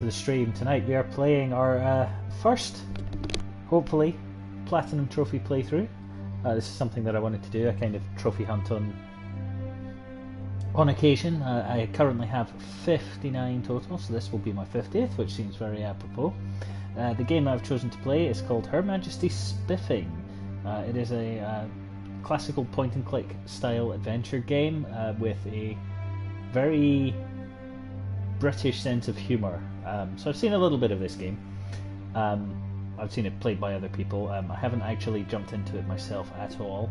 The stream tonight. We are playing our first, hopefully, Platinum Trophy playthrough. This is something that I wanted to do, a kind of trophy hunt on occasion. I currently have 59 total, so this will be my 50th, which seems very apropos. The game that I've chosen to play is called Her Majesty Spiffing. It is a classical point-and-click style adventure game with a very British sense of humour. So I've seen a little bit of this game. I've seen it played by other people. I haven't actually jumped into it myself at all,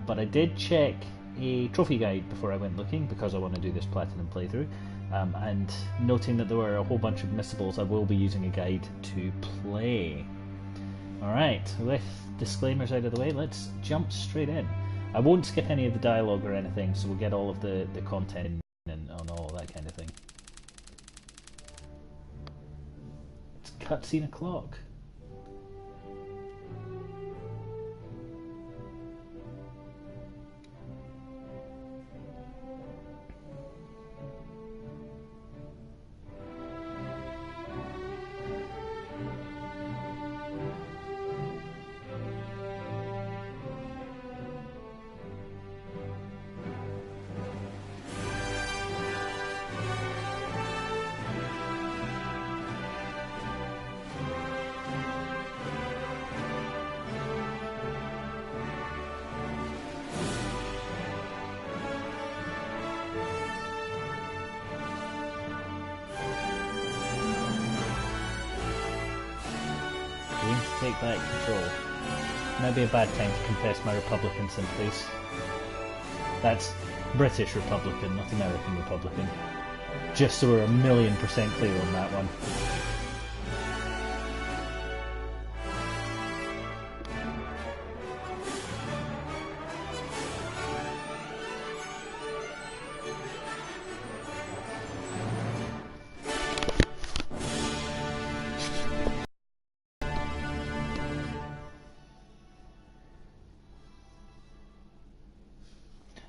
but I did check a trophy guide before I went looking because I want to do this platinum playthrough, and noting that there were a whole bunch of missables, I will be using a guide to play. Alright, with disclaimers out of the way, let's jump straight in. I won't skip any of the dialogue or anything, so we'll get all of the content and all that kind of thing. Cutscene o'clock. Take back control. Might be a bad time to confess my Republican sympathies. That's British Republican, not American Republican. Just so we're 1,000,000% clear on that one.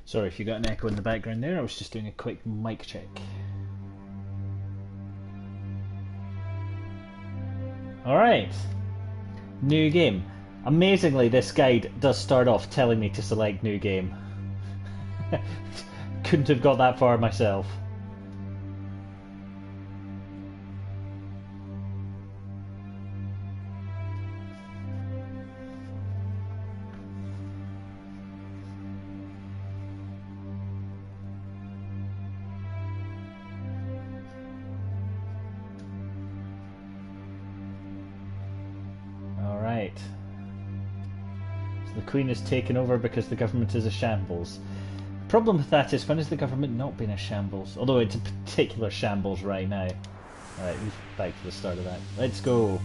Sorry if you got an echo in the background there, I was just doing a quick mic check. Alright, new game. Amazingly, this guide does start off telling me to select new game. Couldn't have got that far myself. So the Queen is taken over because the government is a shambles. The problem with that is, when has the government not been a shambles? Although it's a particular shambles right now. Alright, back to the start of that. Let's go.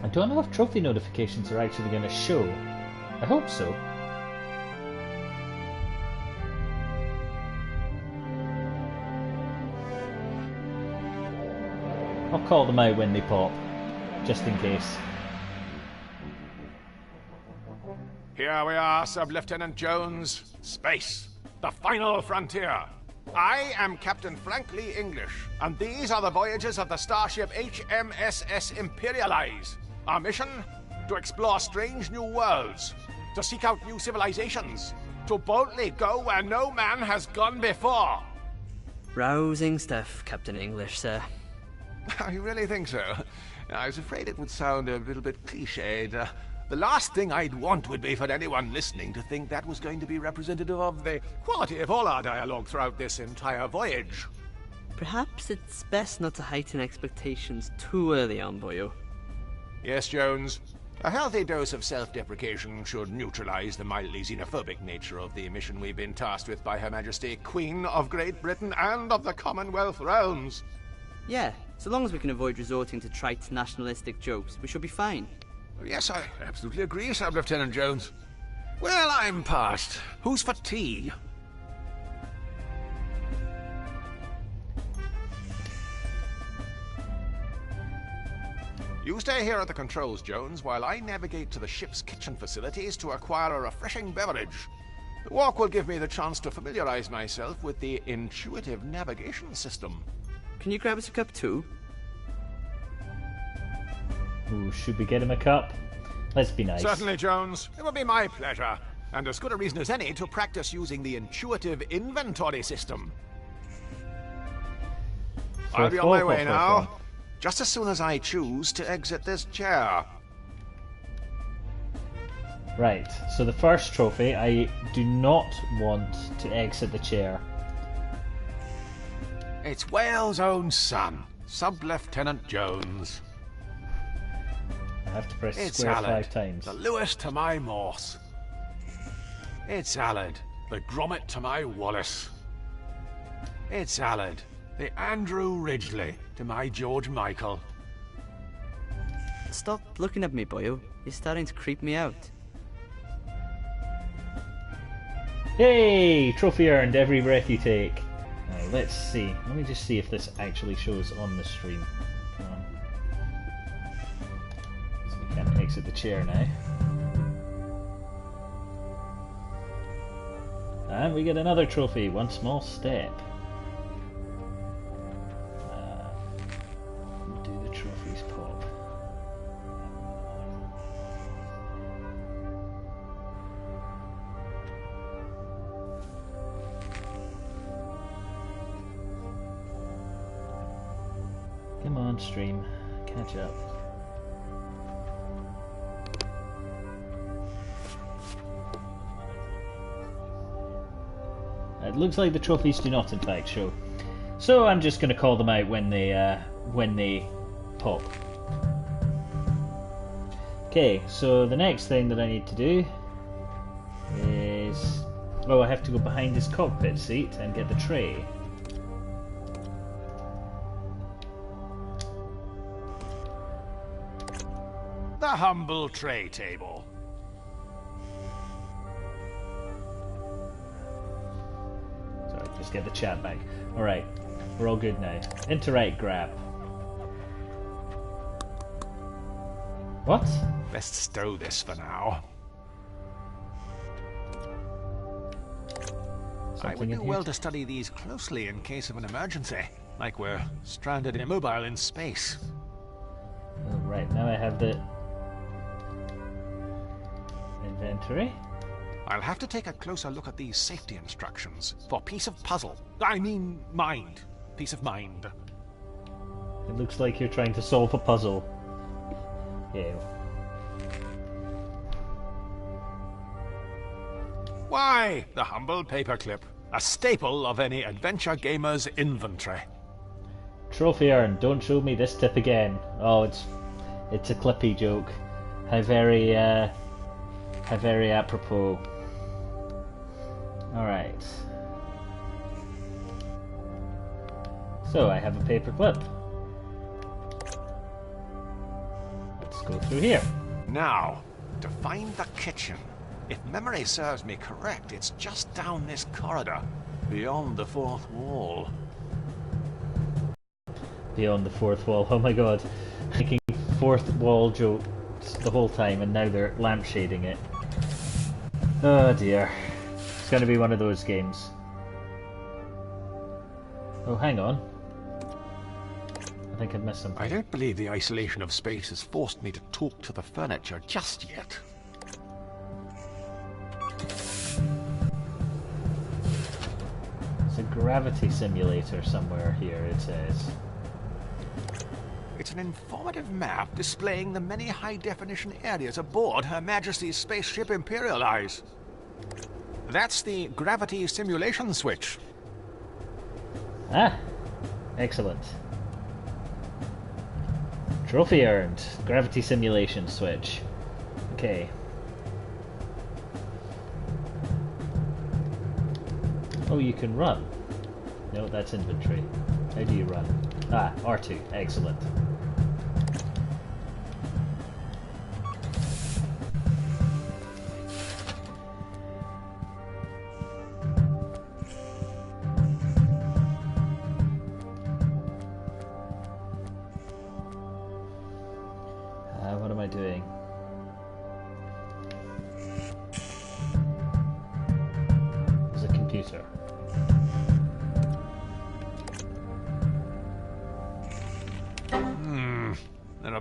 I don't know if trophy notifications are actually going to show. I hope so. I'll call them out when they pop, just in case. Here we are, Sub-Lieutenant Jones. Space, the final frontier. I am Captain Frank Lee English, and these are the voyages of the starship HMSS Imperialize. Our mission? To explore strange new worlds, to seek out new civilizations, to boldly go where no man has gone before. Rousing stuff, Captain English, sir. You really think so? I was afraid it would sound a little bit cliched. The last thing I'd want would be for anyone listening to think that was going to be representative of the quality of all our dialogue throughout this entire voyage. Perhaps it's best not to heighten expectations too early on, boyo. Yes, Jones. A healthy dose of self-deprecation should neutralize the mildly xenophobic nature of the mission we've been tasked with by Her Majesty, Queen of Great Britain and of the Commonwealth realms. Yeah, so long as we can avoid resorting to trite nationalistic jokes, we should be fine. Yes, I absolutely agree, Sub-Lieutenant Jones. Well, I'm past. Who's for tea? You stay here at the controls, Jones, while I navigate to the ship's kitchen facilities to acquire a refreshing beverage. The walk will give me the chance to familiarize myself with the intuitive navigation system. Can you grab us a cup too? Ooh, should we get him a cup? Let's be nice. Certainly, Jones. It will be my pleasure. And as good a reason as any to practice using the intuitive inventory system. I'll be on my way now. Just as soon as I choose to exit this chair. Right, so the first trophy, I do not want to exit the chair. It's Wales' own son, Sub-Lieutenant Jones. I have to press It's square Aled, 5 times. the Lewis to my Morse. It's Aled, the Gromit to my Wallace. It's Aled, the Andrew Ridgely to my George Michael. Stop looking at me, boyo. You're starting to creep me out. Hey! Trophy earned every breath you take. Now, let's see. Let me just see if this actually shows on the stream. Come on. So we can't exit the chair now. And we get another trophy. One small step. Do the trophies pop? Come on, stream. Catch up. It looks like the trophies do not, in fact, show. So I'm just going to call them out when they pop. Okay, so the next thing that I need to do is... Oh, I have to go behind his cockpit seat and get the tray. The humble tray table. Sorry, just get the chat back. Alright, we're all good now. Interact grab. What? Best stow this for now. I would do well to study these closely in case of an emergency, like we're stranded immobile in space. Oh, right, now I have the inventory. I'll have to take a closer look at these safety instructions for peace of puzzle. I mean, mind. Peace of mind. It looks like you're trying to solve a puzzle. Yeah. Why, the humble paperclip, a staple of any adventure gamer's inventory. Trophy earned. Don't show me this tip again. Oh, it's a Clippy joke. How very apropos. All right. So I have a paperclip. Let's go through here. Now, to find the kitchen. If memory serves me correct, it's just down this corridor, beyond the fourth wall. Beyond the fourth wall. Oh my god. Making fourth wall jokes the whole time and now they're lampshading it. Oh dear. It's going to be one of those games. Oh, hang on. I think I've missed something. I don't believe the isolation of space has forced me to talk to the furniture just yet. It's a gravity simulator somewhere here, it says. It's an informative map displaying the many high-definition areas aboard Her Majesty's spaceship Imperial Eyes. That's the gravity simulation switch. Ah! Excellent. Trophy earned. Gravity simulation switch. Okay. Oh, you can run. No, that's inventory. How do you run? Ah, R2. Excellent.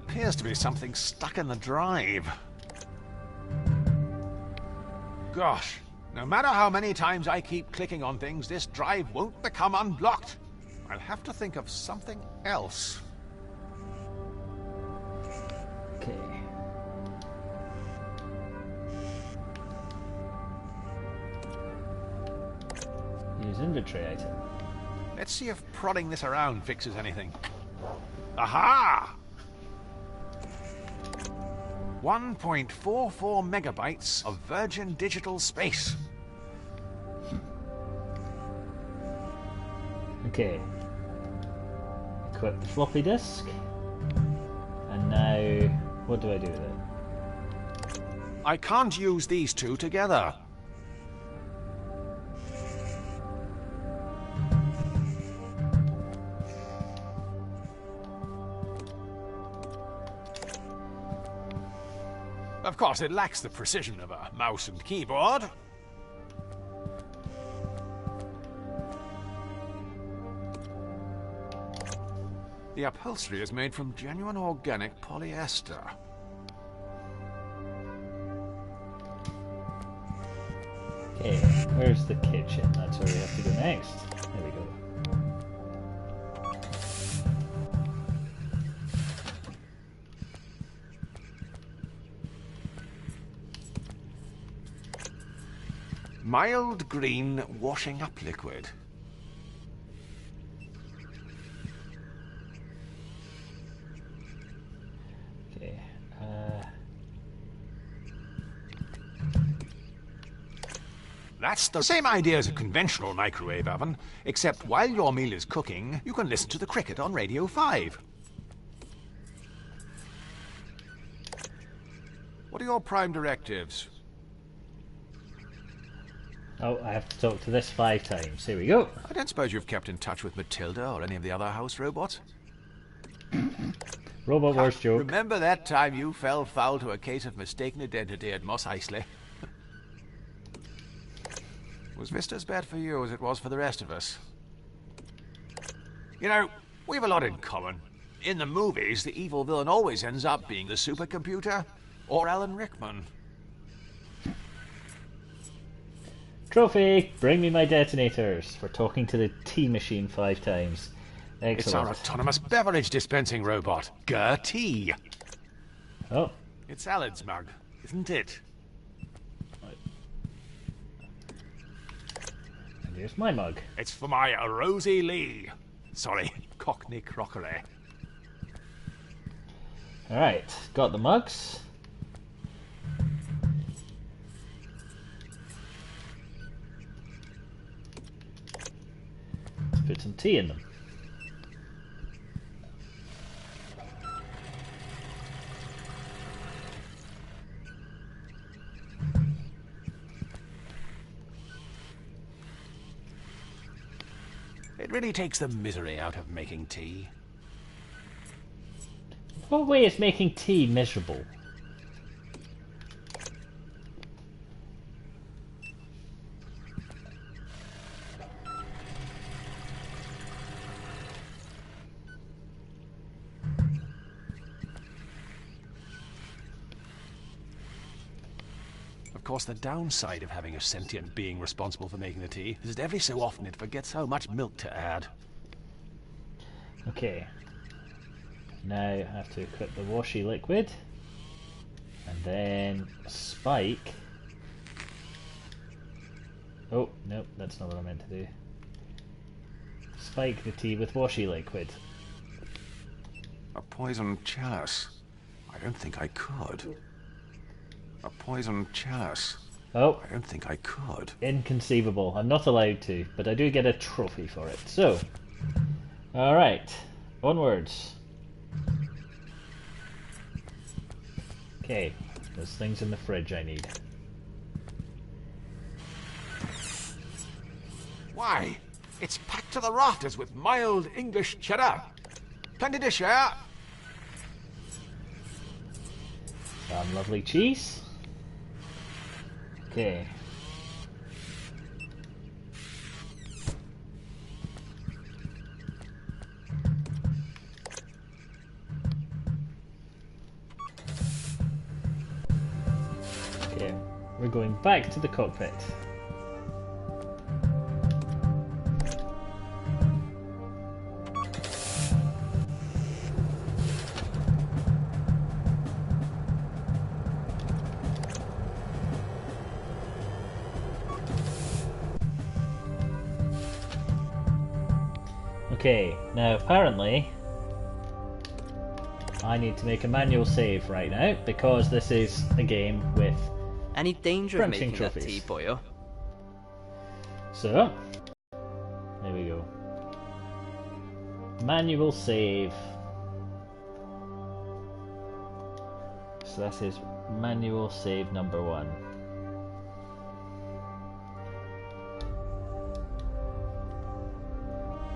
appears to be something stuck in the drive. Gosh, no matter how many times I keep clicking on things, this drive won't become unblocked. I'll have to think of something else. Okay. Use inventory item. Let's see if prodding this around fixes anything. Aha! 1.44 megabytes of virgin digital space. Okay. Equip the floppy disk. And now, what do I do with it? I can't use these two together. Of course, it lacks the precision of a mouse and keyboard. The upholstery is made from genuine organic polyester. Okay, where's the kitchen? That's where we have to go next. There we go. Mild green washing up liquid. Okay, That's the same idea as a conventional microwave oven, except while your meal is cooking, you can listen to the cricket on Radio 5. What are your prime directives? oh, I have to talk to this 5 times. Here we go. I don't suppose you've kept in touch with Matilda or any of the other house robots? Robot Wars joke. Remember that time you fell foul to a case of mistaken identity at Mos Eisley? Was Vista as bad for you as it was for the rest of us? You know, we have a lot in common. In the movies, the evil villain always ends up being the supercomputer or Alan Rickman. Trophy! Bring me my detonators for talking to the tea machine 5 times. Excellent. It's our autonomous beverage dispensing robot, Gertie. Oh, It's Alan's mug, isn't it? and here's my mug. It's for my Rosie Lee. Sorry, Cockney crockery. Alright, got the mugs. Let's put some tea in them. It really takes the misery out of making tea. What way is making tea miserable? Of course, the downside of having a sentient being responsible for making the tea is that every so often it forgets how much milk to add. Okay. Now I have to equip the washy liquid. And then spike. Oh, nope, that's not what I meant to do. Spike the tea with washy liquid. A poison chalice. I don't think I could. A poison chalice. Oh, I don't think I could. inconceivable. I'm not allowed to, but I do get a trophy for it. So, alright, onwards. Okay, there's things in the fridge I need. Why? It's packed to the rafters with mild English cheddar. Plenty to share. Some lovely cheese. Okay. we're going back to the cockpit. Okay, now apparently I need to make a manual save right now because this is a game with Any danger of Crunching making that trophies. tea, boyo? So, there we go. Manual save. So that is manual save number 1.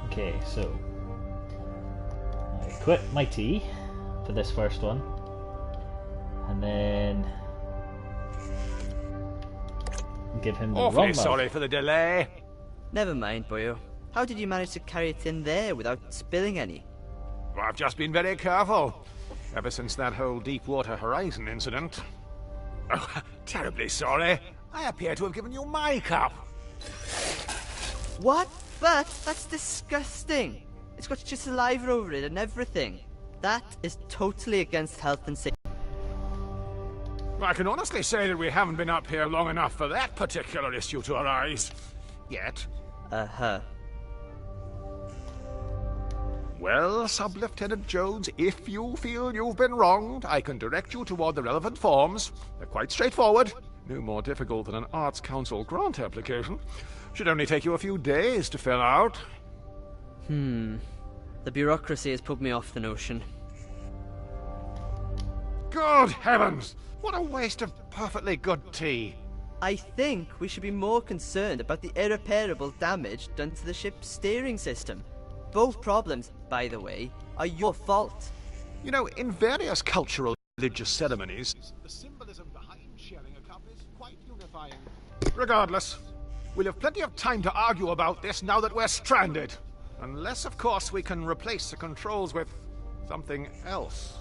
Okay, so I quit my tea for this first one, and then give him the wrong Awfully mouth. sorry for the delay. Never mind, boyo. How did you manage to carry it in there without spilling any? Well, I've just been very careful. Ever since that whole Deepwater Horizon incident. Oh, terribly sorry. I appear to have given you my cup. What? But that's disgusting. It's got your saliva over it and everything. That is totally against health and safety. I can honestly say that we haven't been up here long enough for that particular issue to arise. Yet. Uh-huh. Well, Sub-Lieutenant Jones, if you feel you've been wronged, I can direct you toward the relevant forms. They're quite straightforward. No more difficult than an Arts Council grant application. Should only take you a few days to fill out. The bureaucracy has put me off the notion. Good heavens! What a waste of perfectly good tea. I think we should be more concerned about the irreparable damage done to the ship's steering system. Both problems, by the way, are your fault. You know, in various cultural religious ceremonies, the symbolism behind sharing a cup is quite unifying. Regardless, we'll have plenty of time to argue about this now that we're stranded. Unless, of course, we can replace the controls with something else.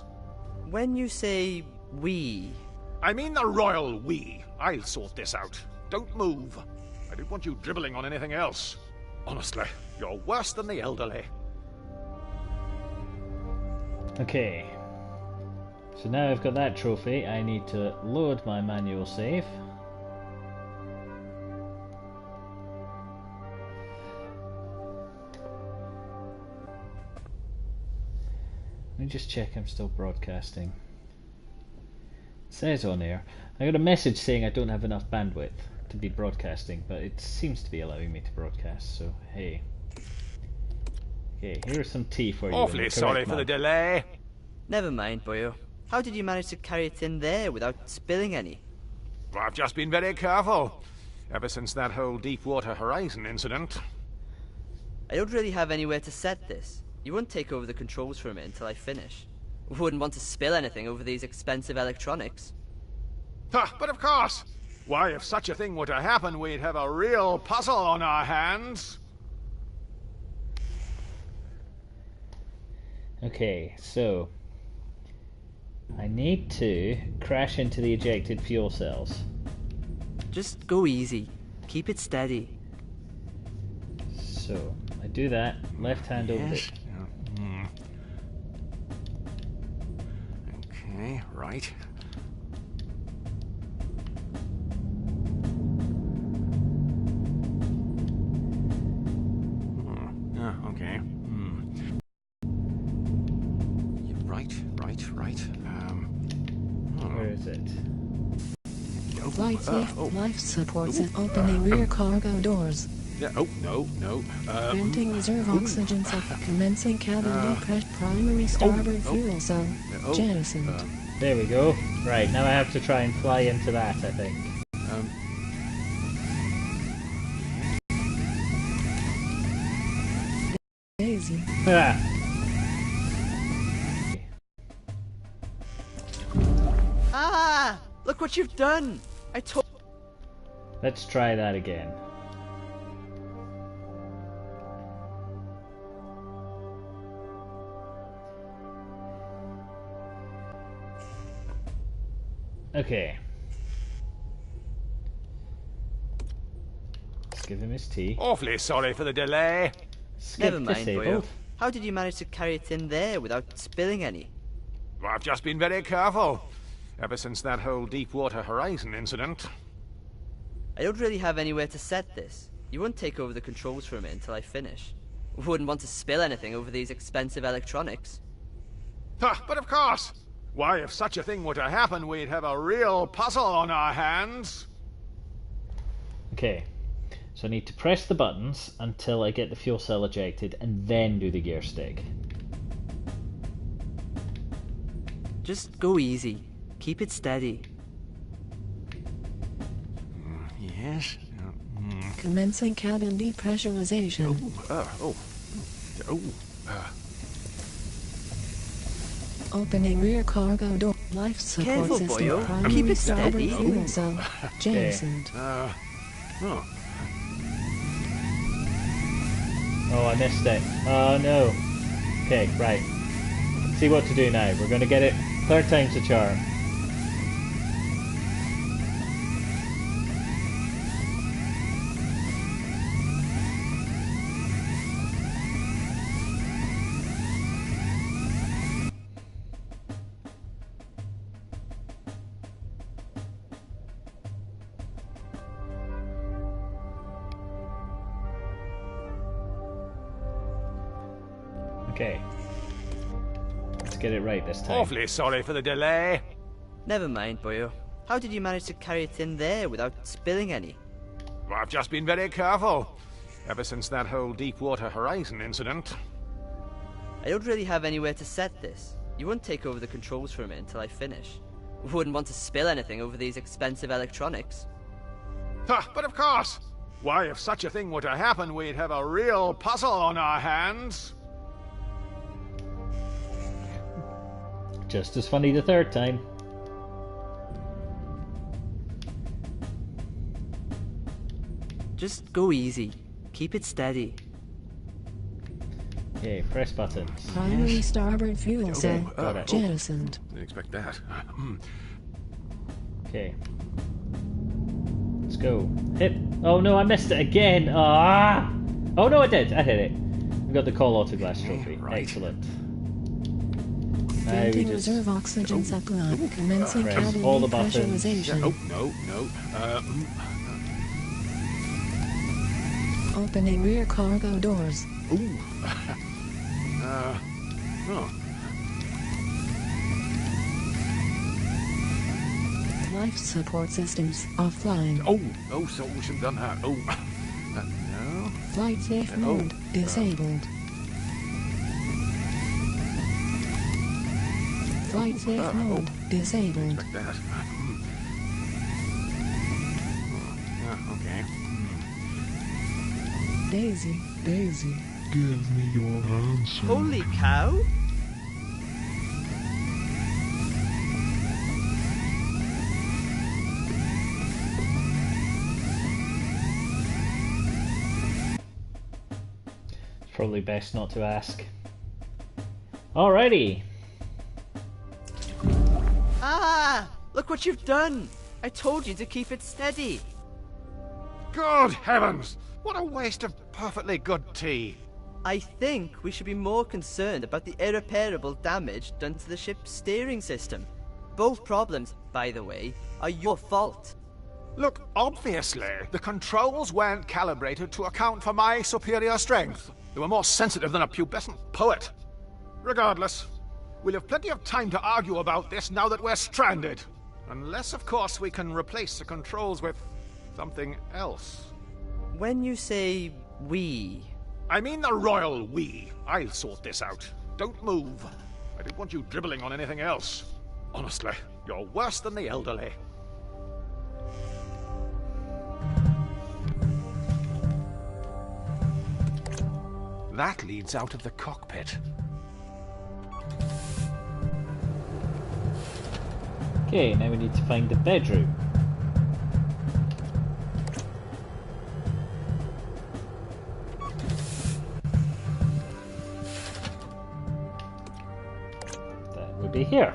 When you say we... I mean the royal we. I'll sort this out. Don't move. I don't want you dribbling on anything else. Honestly, you're worse than the elderly. Okay, so now I've got that trophy, I need to load my manual save. Let me just check I'm still broadcasting. It says on here, I got a message saying I don't have enough bandwidth to be broadcasting, but it seems to be allowing me to broadcast, so hey. Okay, here's some tea for you. Awfully sorry for the delay. Never mind, boyo. How did you manage to carry it in there without spilling any? Well, I've just been very careful. Ever since that whole Deepwater Horizon incident. I don't really have anywhere to set this. You won't take over the controls from it until I finish. Wouldn't want to spill anything over these expensive electronics. But of course. Why, if such a thing were to happen, we'd have a real puzzle on our hands. Okay, so I need to crash into the ejected fuel cells. Just go easy. Keep it steady. So I do that, left hand over the... Okay, right. Okay. Yeah, right. Where is it? Flight safe life supports and opening rear cargo doors. Yeah, oh, no. Granting reserve oxygen supply. Commencing cabin low pressure primary starboard fuel cell. Jettisoned. There we go. Right, now I have to try and fly into that, I think. Daisy. Ah! Ah! Look what you've done! I told... Let's try that again. Okay. give him his tea. Awfully sorry for the delay. Skip Never mind, disabled. boyo. How did you manage to carry it in there without spilling any? Well, I've just been very careful. Ever since that whole Deepwater Horizon incident. I don't really have anywhere to set this. You won't take over the controls from it until I finish. Wouldn't want to spill anything over these expensive electronics. But of course. Why, if such a thing were to happen, we'd have a real puzzle on our hands. Okay, so I need to press the buttons until I get the fuel cell ejected and then do the gear stick. Just go easy. Keep it steady. Yes? Commencing cabin depressurization. Opening rear cargo door. Life support Careful, system. boyo. Primary Keep it starboard steady. fuel cell. Jettisoned. Oh, I missed it. Oh no. Okay, right. See what to do now. We're going to get it 3rd time's the charm. Okay. Let's get it right this time. Awfully sorry for the delay. Never mind, boyo. How did you manage to carry it in there without spilling any? Well, I've just been very careful. Ever since that whole Deepwater Horizon incident. I don't really have anywhere to set this. You won't take over the controls from it until I finish. Wouldn't want to spill anything over these expensive electronics. But of course. Why, if such a thing were to happen, we'd have a real puzzle on our hands. Just as funny the 3rd time. Just go easy. Keep it steady. Okay, press buttons. Primary starboard fuel cell. Got it. Jettisoned. Didn't expect that. Okay. Let's go. Hit. Oh no, I missed it again. Ah! Oh no, I did. I hit it. We got the call auto glass trophy. Right. Excellent. Now we Building just reserve oxygen supply. Commencing press cabin all the buttons. depressurization. No. Opening rear cargo doors. Life support systems offline. So we should have done that. No. Flight safe mode disabled. Flight safe mode disabled. Expect that. Okay. Daisy. Give me your answer. Holy cow! It's probably best not to ask. Alrighty. Ah! Look what you've done! I told you to keep it steady. Good heavens! What a waste of perfectly good tea. I think we should be more concerned about the irreparable damage done to the ship's steering system. Both problems, by the way, are your fault. Look, obviously, the controls weren't calibrated to account for my superior strength. They were more sensitive than a pubescent poet. Regardless, we'll have plenty of time to argue about this now that we're stranded. Unless, of course, we can replace the controls with something else. When you say we... I mean the royal we. I'll sort this out. Don't move. I don't want you dribbling on anything else. Honestly, you're worse than the elderly. That leads out of the cockpit. Okay, now we need to find the bedroom. That would be here.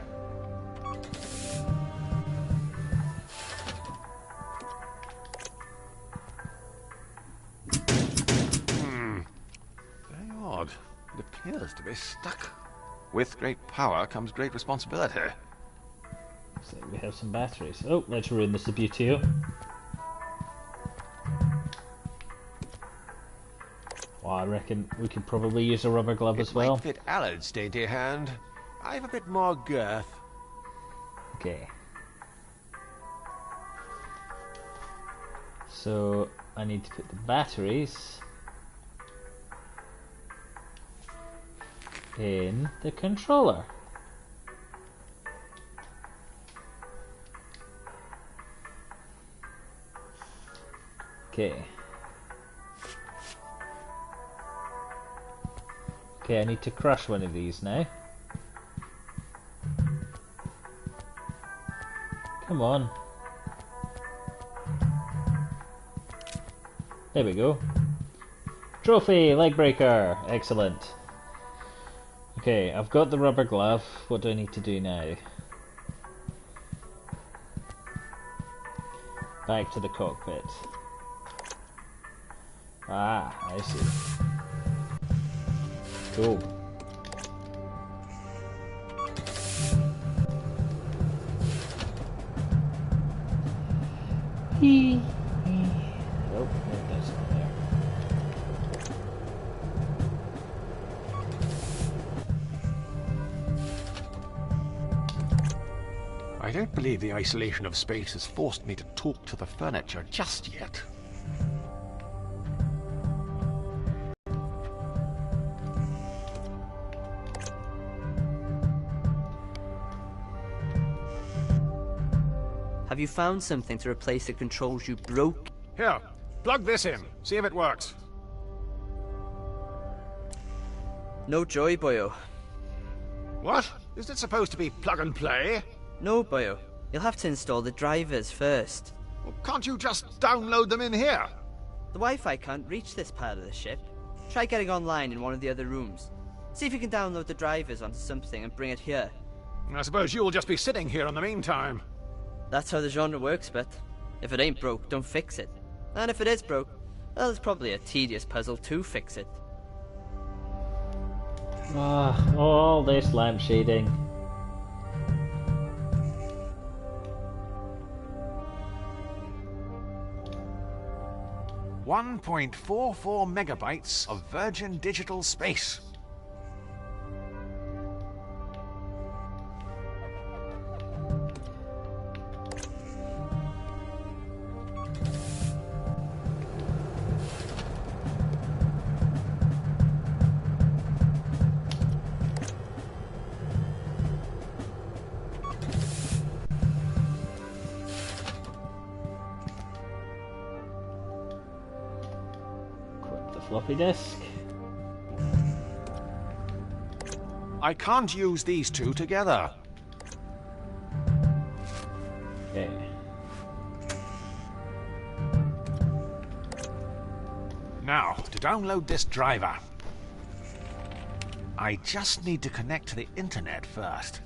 appears to be stuck. With great power comes great responsibility. So we have some batteries. Oh, let's ruin this pt1. Well, I reckon we could probably use a rubber glove as well. Might fit Alan's dainty hand. I've a bit more girth. Okay. So I need to put the batteries in the controller. Okay. Okay, I need to crush one of these now. Come on. There we go. Trophy! Leg breaker! Excellent. Okay, I've got the rubber glove. What do I need to do now? Back to the cockpit. Ah, I see. Cool. Nope, that's not there. I don't believe the isolation of space has forced me to talk to the furniture just yet. Have you found something to replace the controls you broke? Here, plug this in. See if it works. No joy, boyo. What? Is it supposed to be plug and play? No, boyo. You'll have to install the drivers first. Well, can't you just download them in here? The Wi-Fi can't reach this part of the ship. Try getting online in one of the other rooms. See if you can download the drivers onto something and bring it here. I suppose you'll just be sitting here in the meantime. That's how the genre works, but if it ain't broke, don't fix it. And if it is broke, well, it's probably a tedious puzzle to fix it. Ah, all this lampshading. .44 megabytes of virgin digital space. Floppy disk. I can't use these two together. Okay. Now, to download this driver. I just need to connect to the internet first.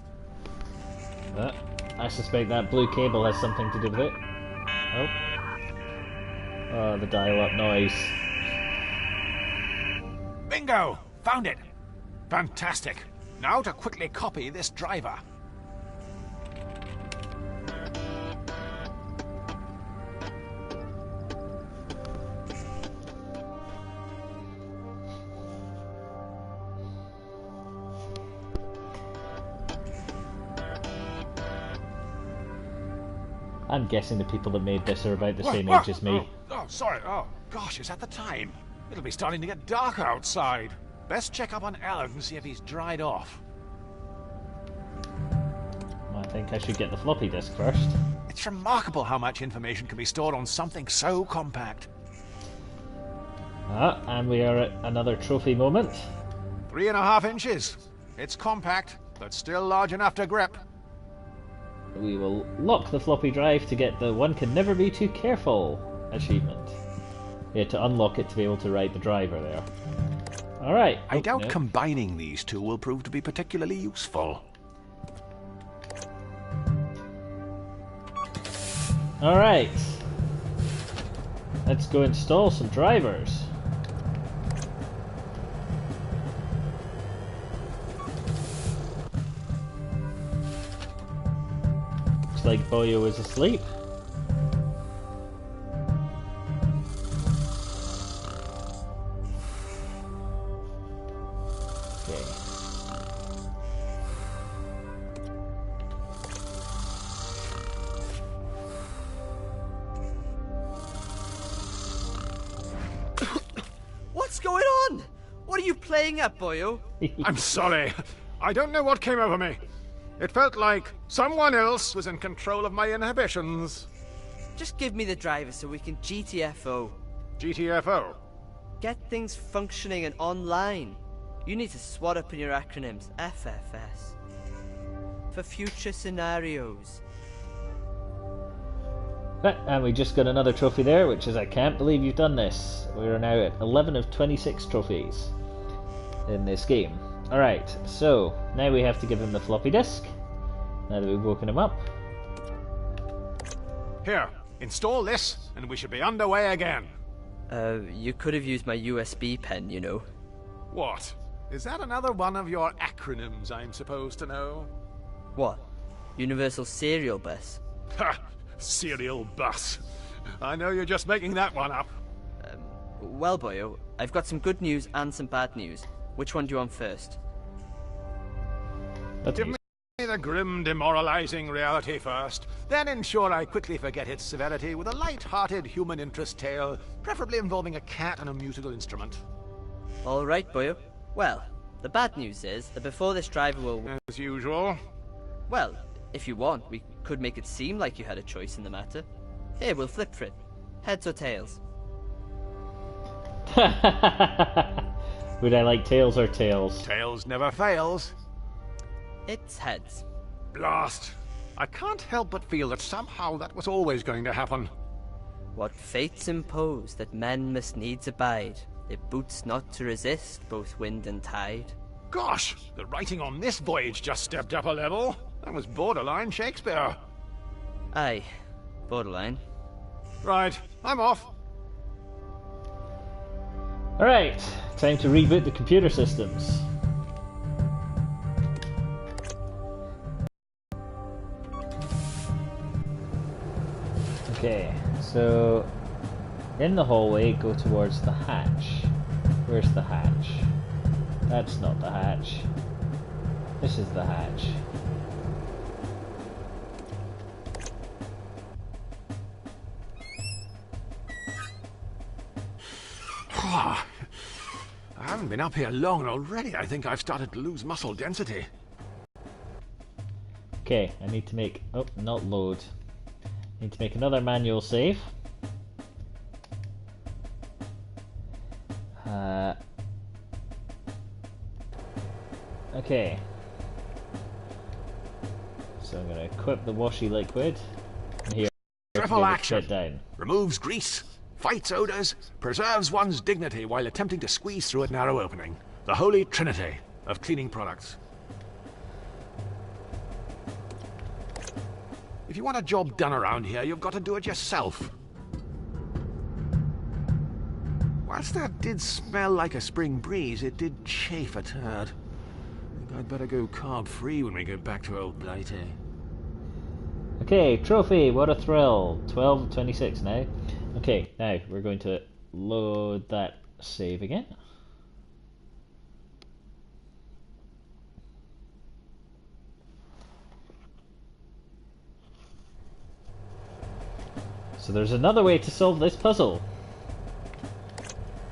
I suspect that blue cable has something to do with it. Oh. Oh, the dial-up noise. Bingo! Found it! Fantastic! Now to quickly copy this driver. I'm guessing the people that made this are about the same age as me. Oh, sorry. Oh, gosh, is that the time? It'll be starting to get dark outside. Best check up on Alan and see if he's dried off. I think I should get the floppy disk first. It's remarkable how much information can be stored on something so compact. And we are at another trophy moment. 3.5 inches. It's compact, but still large enough to grip. We will lock the floppy drive to get the one can never be too careful achievement. Yeah, to unlock it to be able to write the driver there. Alright. I doubt combining these two will prove to be particularly useful. Alright. Let's go install some drivers. Looks like Boyo is asleep. Okay. What's going on? What are you playing at, Boyo? I'm sorry. I don't know what came over me. It felt like someone else was in control of my inhibitions. Just give me the driver so we can GTFO. GTFO? Get things functioning and online. You need to swat up in your acronyms. FFS. For future scenarios. And we just got another trophy there, which is I can't believe you've done this. We are now at 11 of 26 trophies in this game. Alright, so now we have to give him the floppy disk, now that we've woken him up. Here, install this, and we should be underway again. You could have used my USB pen, you know. What? Is that another one of your acronyms I'm supposed to know? What? Universal Serial Bus? Ha! Serial bus. I know you're just making that one up. Well, Boyo, I've got some good news and some bad news. Which one do you want first? Give me the grim, demoralizing reality first, then ensure I quickly forget its severity with a light-hearted human interest tale, preferably involving a cat and a musical instrument. All right, Boyo. Well, the bad news is that before this driver will... As usual. Well, if you want, we could make it seem like you had a choice in the matter. Here, we'll flip for it. Heads or tails? Would I like tails or tails? Tails never fails. It's heads. Blast. I can't help but feel that somehow that was always going to happen. What fates impose that men must needs abide, it boots not to resist both wind and tide. Gosh, the writing on this voyage just stepped up a level. That was borderline Shakespeare. Aye, borderline. Right, I'm off. Alright, time to reboot the computer systems. Okay, so in the hallway, go towards the hatch. Where's the hatch? That's not the hatch. This is the hatch. I haven't been up here long, and already I think I've started to lose muscle density. Okay, I need to make... oh, not load. I need to make another manual save. Okay. So I'm going to equip the washy liquid. And here, Triple action. down. Removes grease, fights odors, preserves one's dignity while attempting to squeeze through a narrow opening. The holy trinity of cleaning products. If you want a job done around here, you've got to do it yourself. Whilst that did smell like a spring breeze, it did chafe a turd. I think I'd better go carb-free when we get back to old Blighty. Okay, trophy, what a thrill. 12 of 26 now. Okay, now we're going to load that save again. So there's another way to solve this puzzle.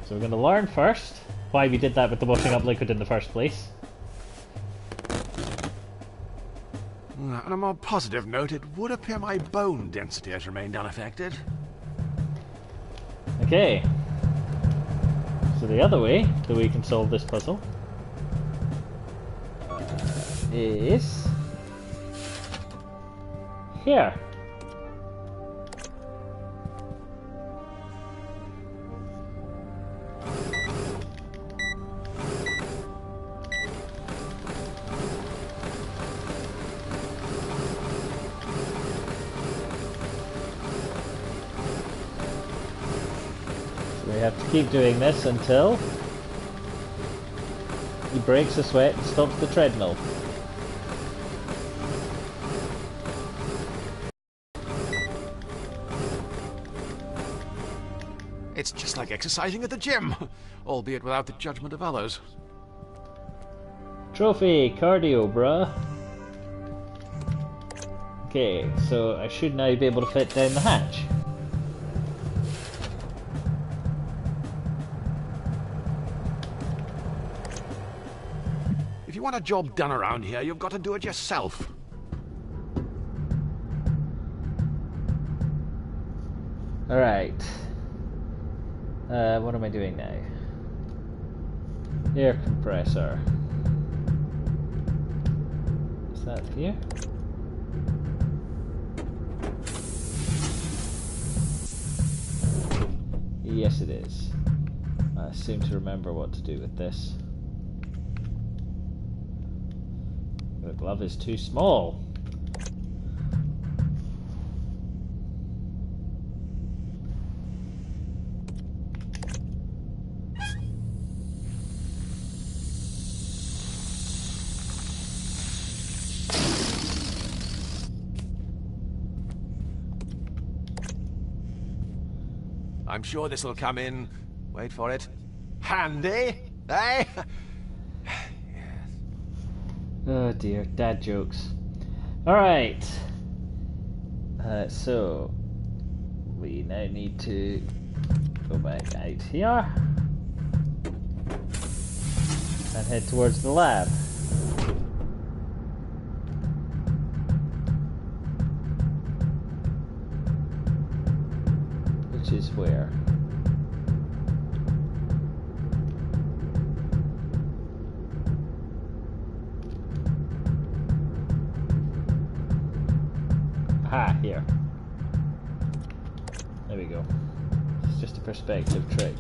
So we're going to learn first why we did that with the washing up liquid in the first place. On a more positive note, it would appear my bone density has remained unaffected. Okay. So the other way that we can solve this puzzle is here. We have to keep doing this until he breaks a sweat and stops the treadmill. It's just like exercising at the gym, albeit without the judgment of others. Trophy, cardio, bruh. Okay, so I should now be able to fit down the hatch. If you want a job done around here, you've got to do it yourself. Alright. What am I doing now? Air compressor. Is that here? Yes, it is. I seem to remember what to do with this. The glove is too small. I'm sure this'll come in. Wait for it. Handy, eh? Oh dear, dad jokes. Alright. So we now need to go back out here and head towards the lab. Which is where? Aha, here. There we go. It's just a perspective trick.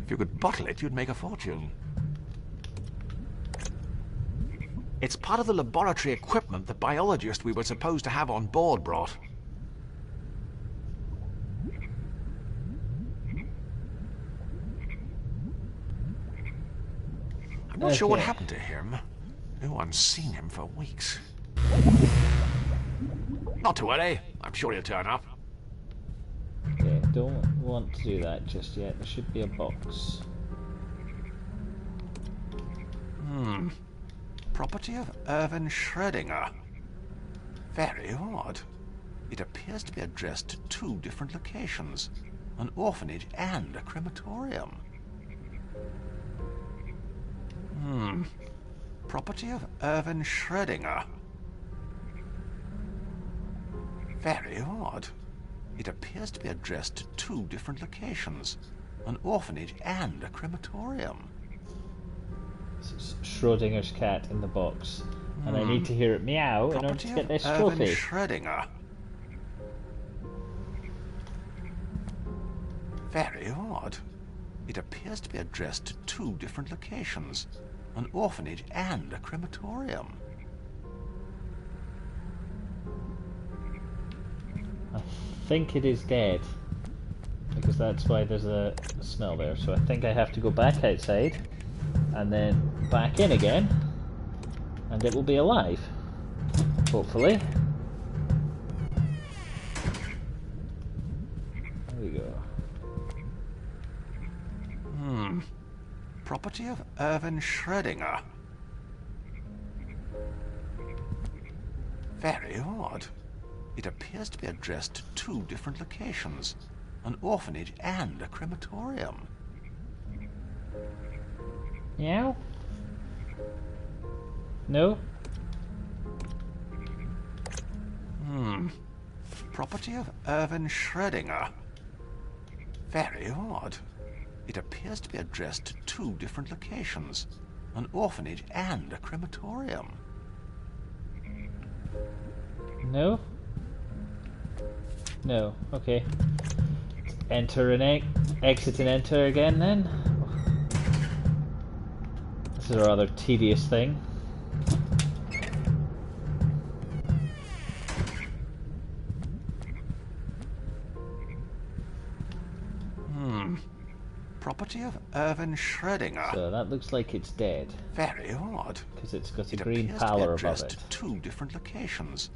If you could bottle it, you'd make a fortune. It's part of the laboratory equipment the biologist we were supposed to have on board brought. I'm not sure what happened to him. No one's seen him for weeks. Not to worry. I'm sure he'll turn up. Okay, don't want to do that just yet. There should be a box. Property of Irvin Schrödinger. Very odd. It appears to be addressed to 2 different locations. An orphanage and a crematorium. Property of Irvin Schrödinger. Very odd. It appears to be addressed to 2 different locations. An orphanage and a crematorium. Schrodinger's cat in the box. And I need to hear it meow in order to get this Irvin trophy. Schrödinger. Very odd. It appears to be addressed to 2 different locations. An orphanage and a crematorium. I think it is dead. Because that's why there's a smell there. So I think I have to go back outside and then back in again. And it will be alive. Hopefully. There we go. Property of Irvin Schrödinger. Very odd. It appears to be addressed to 2 different locations. An orphanage and a crematorium. Meow? No? Property of Irvin Schrödinger. Very odd. It appears to be addressed to 2 different locations. An orphanage and a crematorium. No? No. Okay. Enter and exit and enter again then. This is a rather tedious thing. Property of Irvin Schrödinger. So that looks like it's dead. Very odd. Because it's got a It green appears to be pallor above addressed it. to two different locations.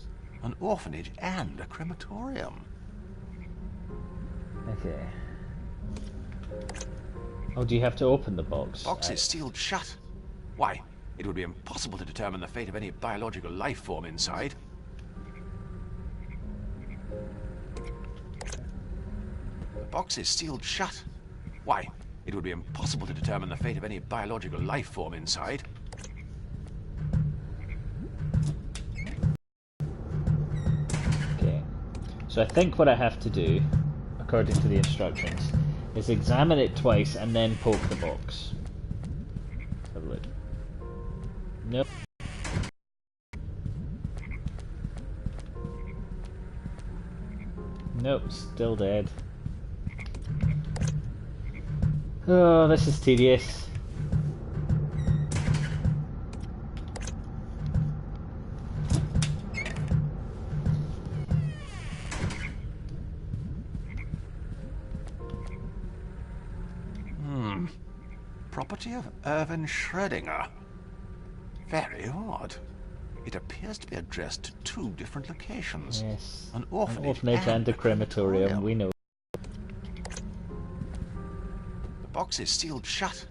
An orphanage and a crematorium. Okay. Oh, do you have to open the box? Box is sealed shut. Why, it would be impossible to determine the fate of any biological life form inside. The box is sealed shut. Why, it would be impossible to determine the fate of any biological life form inside. Okay. So I think what I have to do, according to the instructions, is examine it twice and then poke the box. Let's have a look. Nope. Nope, still dead. Oh, this is tedious. Property of Irvin Schrödinger. Very odd. It appears to be addressed to two different locations. Yes. An orphanage, and a crematorium, we know. The box is sealed shut.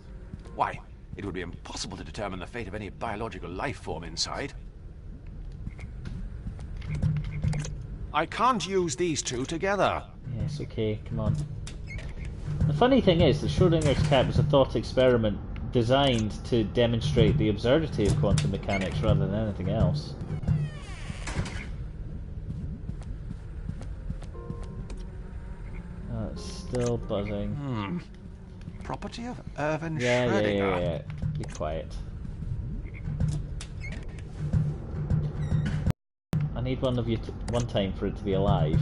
Why, it would be impossible to determine the fate of any biological life form inside. I can't use these two together. Yes, okay, come on. The funny thing is, the Schrodinger's cat was a thought experiment designed to demonstrate the absurdity of quantum mechanics rather than anything else. Oh, it's still buzzing. Property of Irvin Yeah. Schrödinger. Be quiet. I need one of you one time for it to be alive.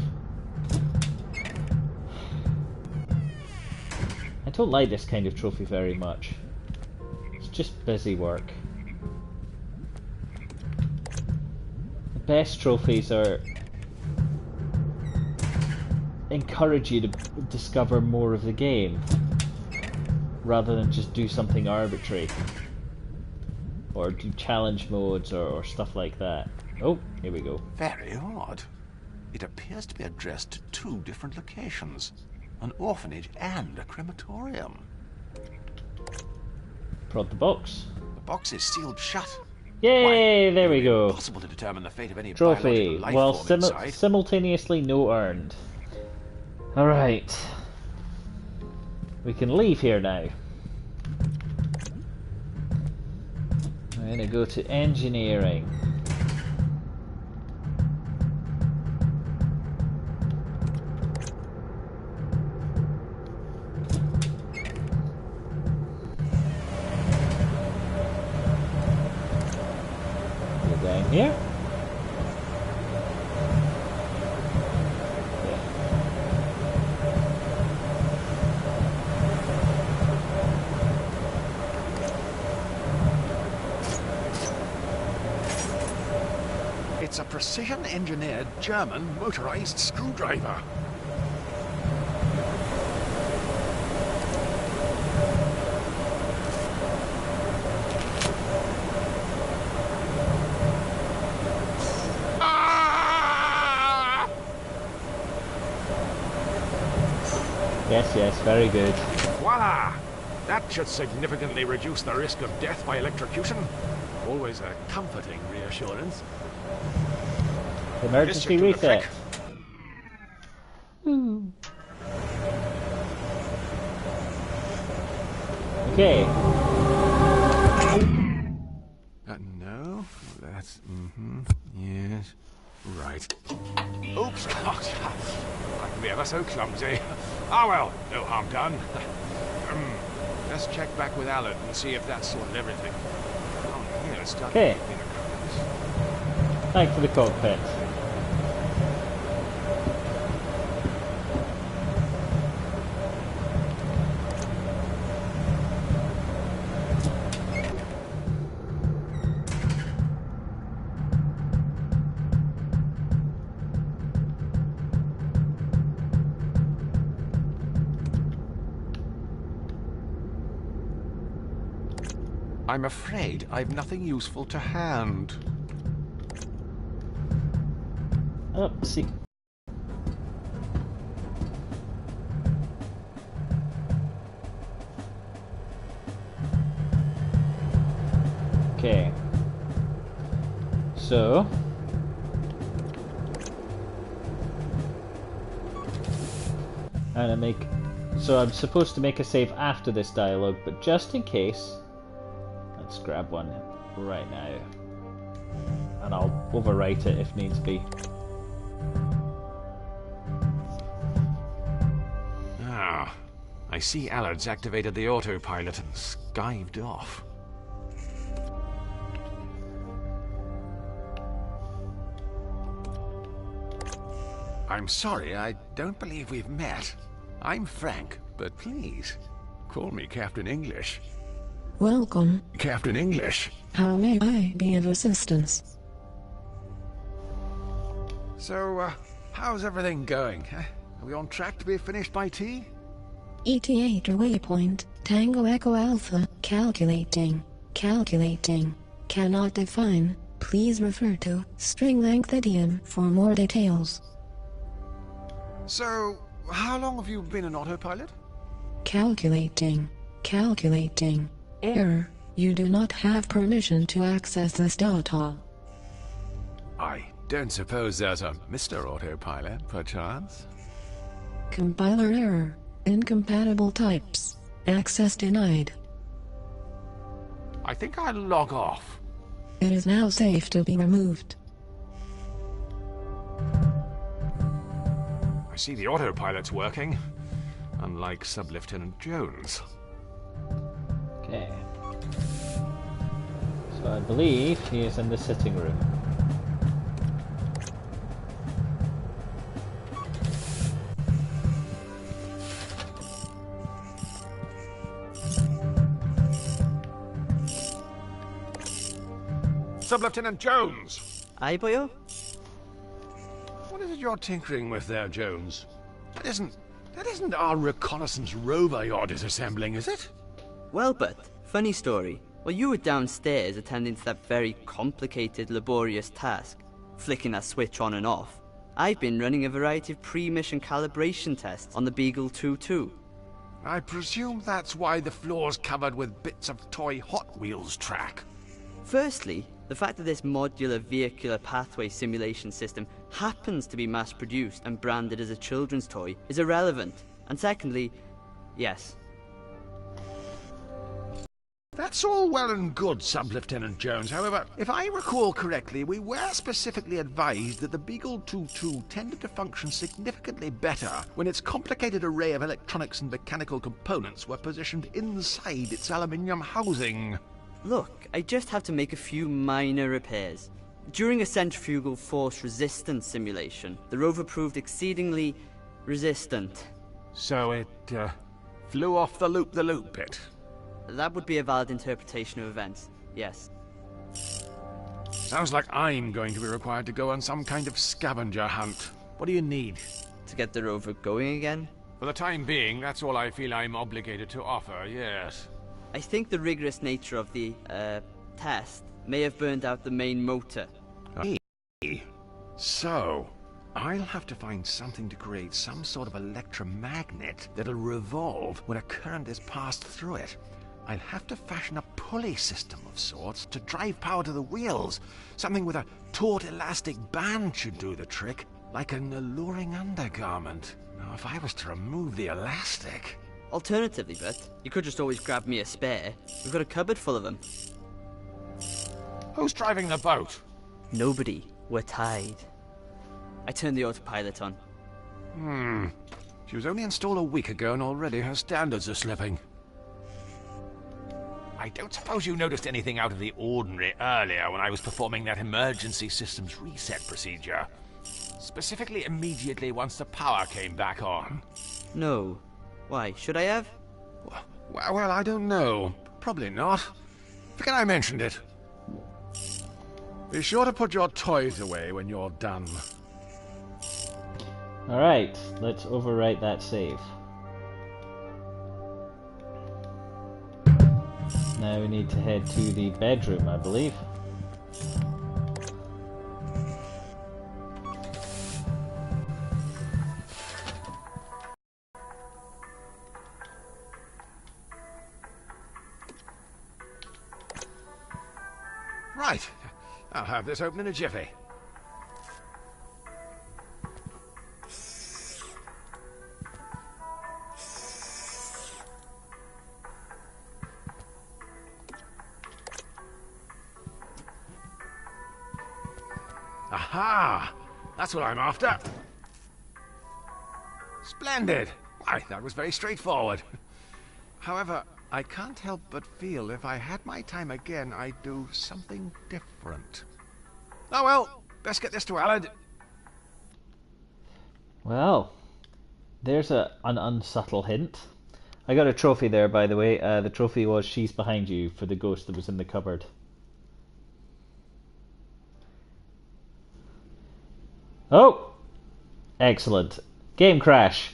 I don't like this kind of trophy very much. It's just busy work. The best trophies are encourage you to discover more of the game rather than just do something arbitrary or do challenge modes or stuff like that. Oh, here we go. Very odd. It appears to be addressed to two different locations. An orphanage and a crematorium. Prod the box. The box is sealed shut. Yay! There we go. Impossible to determine the fate of any Trophy. biological life Well, form inside. simultaneously no earned. Alright. We can leave here now. I'm going to go to engineering. Down here. It's a precision-engineered German motorized screwdriver. Yes, very good. Voila! That should significantly reduce the risk of death by electrocution. Always a comforting reassurance. Emergency reset. Okay. No, that's yes, right. Oops, I can be ever so clumsy. Ah well, no harm done. Let's check back with Alan and see if that's sorted everything. Oh, yeah, it's done. Okay. Back to the cockpit. I'm afraid I've nothing useful to hand. Oh, see. Okay. So I'm supposed to make a save after this dialogue, but just in case, let's grab one right now. And I'll overwrite it if needs be. Ah, I see Allard's activated the autopilot and skived off. I'm sorry, I don't believe we've met. I'm Frank, but please, call me Captain English. Welcome. Captain English. How may I be of assistance? So, how's everything going? Are we on track to be finished by tea? ETA to waypoint, Tango Echo Alpha, calculating, cannot define, please refer to string length idiom for more details. So, how long have you been an autopilot? Calculating, error, you do not have permission to access this data. I don't suppose there's a Mr. Autopilot, perchance? Compiler error, incompatible types, access denied. I think I'll log off. It is now safe to be removed. I see the autopilot's working, unlike Sub-Lieutenant Jones. Okay. So I believe he is in the sitting room. Sub-Lieutenant Jones! Aye, boyo? What is it you're tinkering with there, Jones? That isn't our reconnaissance rover you're disassembling, is it? Well, but, funny story. While you were downstairs attending to that very complicated, laborious task, flicking that switch on and off, I've been running a variety of pre-mission calibration tests on the Beagle 2-2. I presume that's why the floor's covered with bits of toy Hot Wheels track. Firstly, the fact that this modular vehicular pathway simulation system happens to be mass-produced and branded as a children's toy is irrelevant. And secondly, yes. That's all well and good, Sub-Lieutenant Jones. However, if I recall correctly, we were specifically advised that the Beagle 2-2 tended to function significantly better when its complicated array of electronics and mechanical components were positioned inside its aluminium housing. Look, I just have to make a few minor repairs. During a centrifugal force resistance simulation, the rover proved exceedingly resistant. So it flew off the loop bit. That would be a valid interpretation of events, yes. Sounds like I'm going to be required to go on some kind of scavenger hunt. What do you need? To get the rover going again? For the time being, that's all I feel I'm obligated to offer, yes. I think the rigorous nature of the, test may have burned out the main motor. So, I'll have to find something to create some sort of electromagnet that'll revolve when a current is passed through it. I'll have to fashion a pulley system of sorts to drive power to the wheels. Something with a taut elastic band should do the trick, like an alluring undergarment. Now, if I was to remove the elastic... Alternatively, but you could just always grab me a spare. We've got a cupboard full of them. Who's driving the boat? Nobody. We're tied. I turned the autopilot on. She was only installed a week ago and already her standards are slipping. I don't suppose you noticed anything out of the ordinary earlier when I was performing that emergency systems reset procedure. Specifically immediately once the power came back on. No. Why, should I have? Well, I don't know. Probably not. Forget I mentioned it. Be sure to put your toys away when you're done. Alright, let's overwrite that save. Now we need to head to the bedroom, I believe. Right. I'll have this open in a jiffy. Aha! That's what I'm after. Splendid. Why, that was very straightforward. However, I can't help but feel if I had my time again, I'd do something different. Oh well, best get this to Alad. Well, there's an unsubtle hint. I got a trophy there, by the way. The trophy was "She's Behind You" for the ghost that was in the cupboard. Oh! Excellent. Game crash.